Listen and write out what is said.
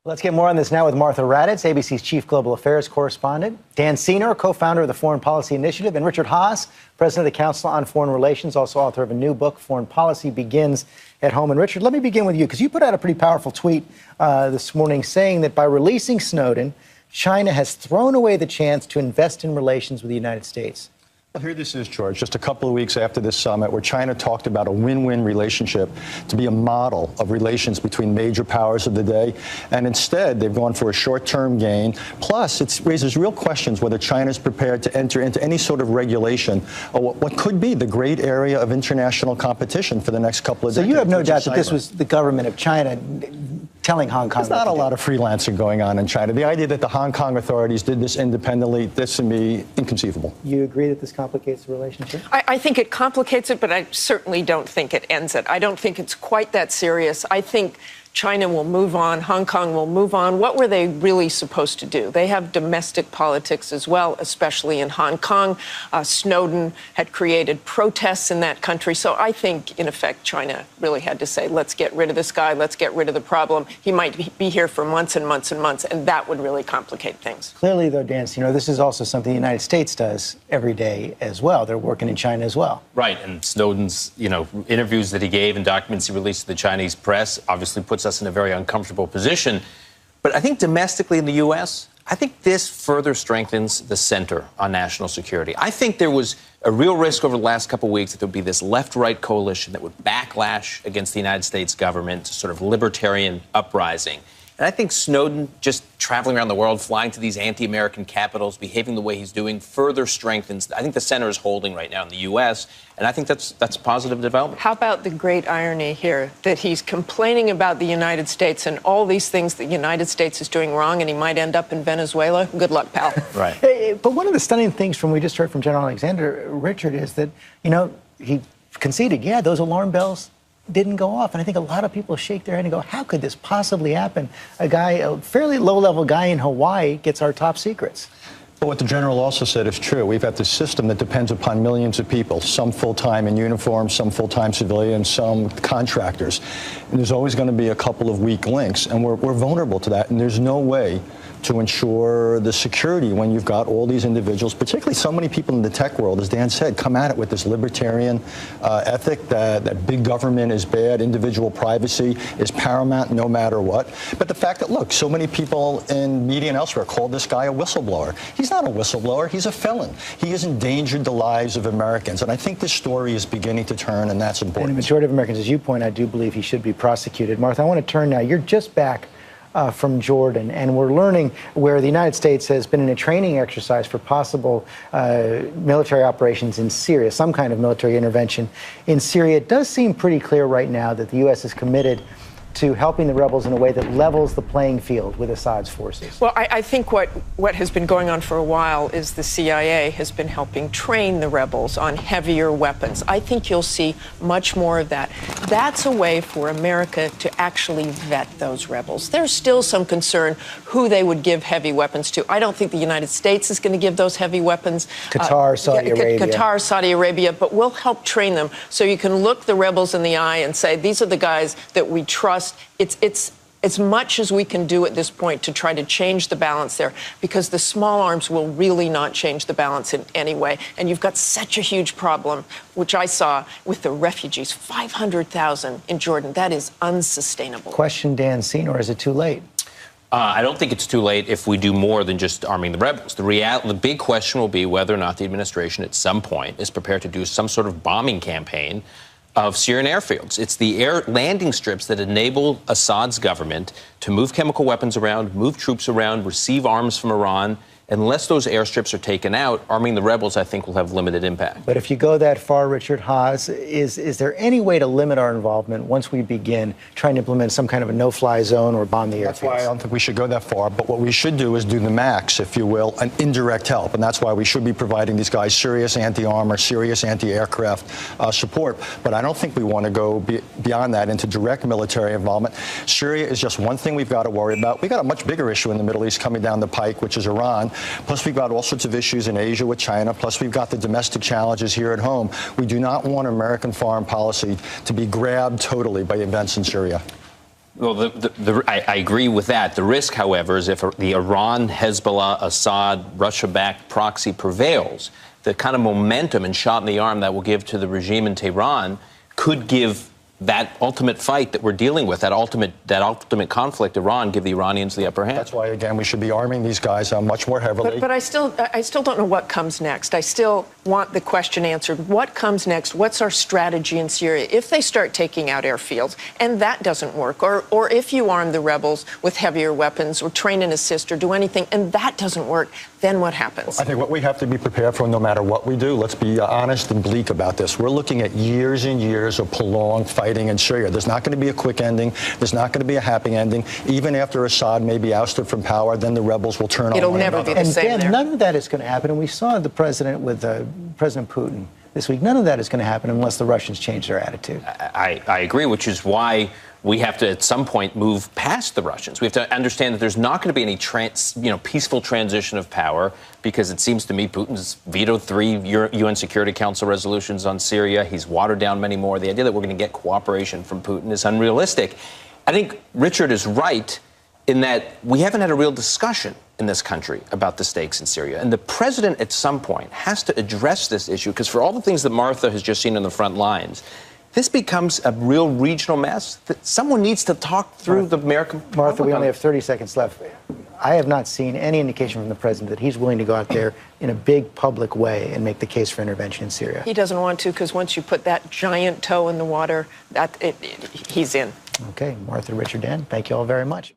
Let's get more on this now with Martha Raddatz, ABC's Chief Global Affairs Correspondent, Dan Senor, co-founder of the Foreign Policy Initiative, and Richard Haass, president of the Council on Foreign Relations, also author of a new book, Foreign Policy Begins at Home. And Richard, let me begin with you, because you put out a pretty powerful tweet this morning saying that by releasing Snowden, China has thrown away the chance to invest in relations with the United States. Well, here this is, George, just a couple of weeks after this summit where China talked about a win-win relationship to be a model of relations between major powers of the day. And instead, they've gone for a short-term gain. Plus, it raises real questions whether China is prepared to enter into any sort of regulation of what could be the great area of international competition for the next couple of decades. So you have no doubt that this was the government of China telling Hong Kong. There's not a lot of freelancing going on in China. The idea that the Hong Kong authorities did this independently, this to me, inconceivable. You agree that this complicates the relationship? I think it complicates it, but I certainly don't think it ends it. I don't think it's quite that serious. I think China will move on. Hong Kong will move on. What were they really supposed to do? They have domestic politics as well, especially in Hong Kong. Snowden had created protests in that country. So I think, in effect, China really had to say, let's get rid of this guy. Let's get rid of the problem. He might be here for months and months and months, and that would really complicate things. Clearly, though, Dan, this is also something the United States does every day as well. They're working in China as well. Right. And Snowden's, interviews that he gave and documents he released to the Chinese press obviously puts us in a very uncomfortable position. But I think domestically in the U.S., I think this further strengthens the center on national security. I think there was a real risk over the last couple of weeks that there would be this left-right coalition that would backlash against the United States government, sort of libertarian uprising. And I think Snowden just traveling around the world, flying to these anti-American capitals, behaving the way he's doing, further strengthens. I think the center is holding right now in the U.S., and I think that's a positive development. How about the great irony here that he's complaining about the United States and all these things the United States is doing wrong, and he might end up in Venezuela? Good luck, pal. Right. But one of the stunning things from we just heard from General Alexander, Richard, is that, he conceded, yeah, those alarm bells didn't go off. And I think a lot of people shake their head and go, how could this possibly happen? A fairly low-level guy in Hawaii gets our top secrets. But what the general also said is true. We've got this system that depends upon millions of people, some full-time in uniform, some full-time civilians, some contractors. And there's always going to be a couple of weak links, and we're vulnerable to that, and there's no way to ensure the security when you've got all these individuals, particularly so many people in the tech world, as Dan said, come at it with this libertarian ethic that big government is bad, individual privacy is paramount no matter what. But the fact that, look, so many people in media and elsewhere call this guy a whistleblower. He's not a whistleblower. He's a felon. He has endangered the lives of Americans. And I think this story is beginning to turn, and that's important. And the majority of Americans, as you point out, do believe he should be prosecuted. Martha, I want to turn now. You're just back from Jordan, and we're learning where the United States has been in a training exercise for possible military operations in Syria, some kind of military intervention in Syria. It does seem pretty clear right now that the U.S. is committed to helping the rebels in a way that levels the playing field with Assad's forces. Well, I think what has been going on for a while is the CIA has been helping train the rebels on heavier weapons. I think you'll see much more of that. That's a way for America to actually vet those rebels. There's still some concern who they would give heavy weapons to. I don't think the United States is going to give those heavy weapons. Qatar, Saudi Arabia. Qatar, Saudi Arabia, but we'll help train them so you can look the rebels in the eye and say, these are the guys that we trust. It's as much as we can do at this point to try to change the balance there, because the small arms will really not change the balance in any way. And you've got such a huge problem, which I saw with the refugees, 500,000 in Jordan. That is unsustainable. Question, Dan Senor, is it too late? I don't think it's too late if we do more than just arming the rebels. The big question will be whether or not the administration at some point is prepared to do some sort of bombing campaign of Syrian airfields. It's the air landing strips that enable Assad's government to move chemical weapons around, move troops around, receive arms from Iran. Unless those airstrips are taken out, arming the rebels, I think, will have limited impact. But if you go that far, Richard Haass, is there any way to limit our involvement once we begin trying to implement some kind of a no-fly zone or bomb the airfields? That's why I don't think we should go that far. But what we should do is do the max, if you will, an indirect help. And that's why we should be providing these guys serious anti-armor, serious anti-aircraft support. But I don't think we want to go beyond that into direct military involvement. Syria is just one thing we've got to worry about. We've got a much bigger issue in the Middle East coming down the pike, which is Iran. Plus, we've got all sorts of issues in Asia with China. Plus, we've got the domestic challenges here at home. We do not want American foreign policy to be grabbed totally by events in Syria. Well, I agree with that. The risk, however, is if the Iran, Hezbollah, Assad, Russia-backed proxy prevails, the kind of momentum and shot in the arm that will give to the regime in Tehran could give that ultimate fight that we're dealing with, that ultimate conflict, Iran, give the Iranians the upper hand. That's why, again, we should be arming these guys much more heavily. But I still don't know what comes next. I still want the question answered. What comes next? What's our strategy in Syria? If they start taking out airfields and that doesn't work, or if you arm the rebels with heavier weapons or train and assist or do anything and that doesn't work, then what happens? I think what we have to be prepared for, no matter what we do, let's be honest and bleak about this. We're looking at years and years of prolonged fighting in Syria. There's not going to be a quick ending. There's not going to be a happy ending. Even after Assad may be ousted from power, then the rebels will turn on one another. It'll never be the same there. None of that is going to happen. And we saw the president with President Putin this week. None of that is going to happen unless the Russians change their attitude. I agree, which is why we have to, at some point, move past the Russians. We have to understand that there's not going to be any peaceful transition of power, because it seems to me Putin's vetoed 3 UN Security Council resolutions on Syria. He's watered down many more. The idea that we're going to get cooperation from Putin is unrealistic. I think Richard is right in that we haven't had a real discussion in this country about the stakes in Syria. And the president, at some point, has to address this issue, because for all the things that Martha has just seen on the front lines, this becomes a real regional mess that someone needs to talk through the American. Martha, we only have 30 seconds left. I have not seen any indication from the president that he's willing to go out there in a big public way and make the case for intervention in Syria. He doesn't want to, because once you put that giant toe in the water, he's in. Okay, Martha, Richard, Dan, thank you all very much.